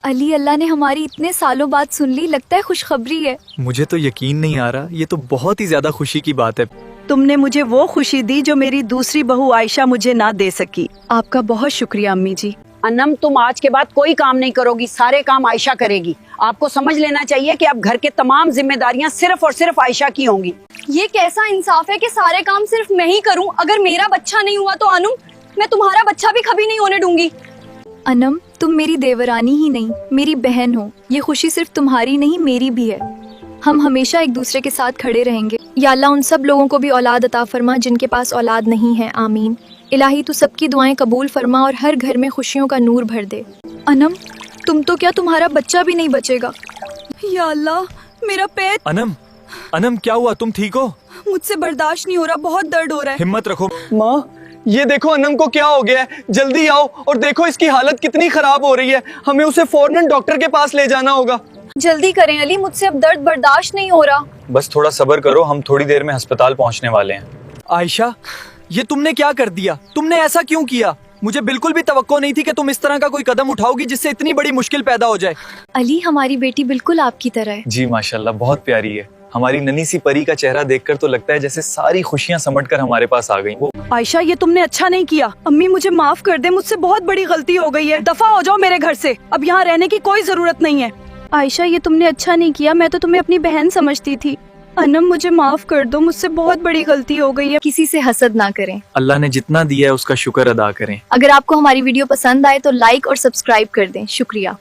अली, अल्लाह ने हमारी इतने सालों बाद सुन ली, लगता है खुशखबरी है। मुझे तो यकीन नहीं आ रहा, ये तो बहुत ही ज्यादा खुशी की बात है। तुमने मुझे वो खुशी दी जो मेरी दूसरी बहू आयशा मुझे ना दे सकी। आपका बहुत शुक्रिया अम्मी जी। अनम, तुम आज के बाद कोई काम नहीं करोगी, सारे काम आयशा करेगी। आपको समझ लेना चाहिए कि अब घर के तमाम जिम्मेदारियां सिर्फ और सिर्फ आयशा की होंगी। ये कैसा इंसाफ है कि सारे काम सिर्फ मैं ही करूं? अगर मेरा बच्चा नहीं हुआ तो अनु, मैं तुम्हारा बच्चा भी कभी नहीं होने दूंगी। अनम, तुम मेरी देवरानी ही नहीं, मेरी बहन हो। ये खुशी सिर्फ तुम्हारी नहीं, मेरी भी है। हम हमेशा एक दूसरे के साथ खड़े रहेंगे। या अल्लाह, उन सब लोगों को भी औलाद अता फरमा जिनके पास औलाद नहीं है। आमीन। इलाही, तू सबकी दुआएं कबूल फरमा और हर घर में खुशियों का नूर भर दे। अनम, तुम तो क्या, तुम्हारा बच्चा भी नहीं बचेगा। या अल्लाह, मेरा पेट। अनम, अनम क्या हुआ? तुम ठीक हो? मुझसे बर्दाश्त नहीं हो रहा, बहुत दर्द हो रहा है। हिम्मत रखो। माँ, ये देखो अनम को क्या हो गया है, जल्दी आओ और देखो इसकी हालत कितनी खराब हो रही है। हमें उसे फौरन डॉक्टर के पास ले जाना होगा। जल्दी करें अली, मुझसे अब दर्द बर्दाश्त नहीं हो रहा। बस थोड़ा सब्र करो, हम थोड़ी देर में अस्पताल पहुंचने वाले हैं। आयशा, ये तुमने क्या कर दिया? तुमने ऐसा क्यों किया? मुझे बिल्कुल भी तवक्को नहीं थी कि तुम इस तरह का कोई कदम उठाओगी जिससे इतनी बड़ी मुश्किल पैदा हो जाए। अली, हमारी बेटी बिल्कुल आपकी तरह है। जी माशाल्लाह, बहुत प्यारी है। हमारी नन्ही सी परी का चेहरा देखकर तो लगता है जैसे सारी खुशियां समटकर हमारे पास आ गई। वो आयशा, ये तुमने अच्छा नहीं किया। अम्मी मुझे माफ कर दे, मुझसे बहुत बड़ी गलती हो गई है। दफा हो जाओ मेरे घर से, अब यहाँ रहने की कोई जरूरत नहीं है। आयशा, ये तुमने अच्छा नहीं किया, मैं तो तुम्हें अपनी बहन समझती थी। अनम, मुझे माफ कर दो, मुझसे बहुत बड़ी गलती हो गई है। किसी से हसद ना करें। अल्लाह ने जितना दिया है उसका शुक्र अदा करें। अगर आपको हमारी वीडियो पसंद आए तो लाइक और सब्सक्राइब कर दें। शुक्रिया।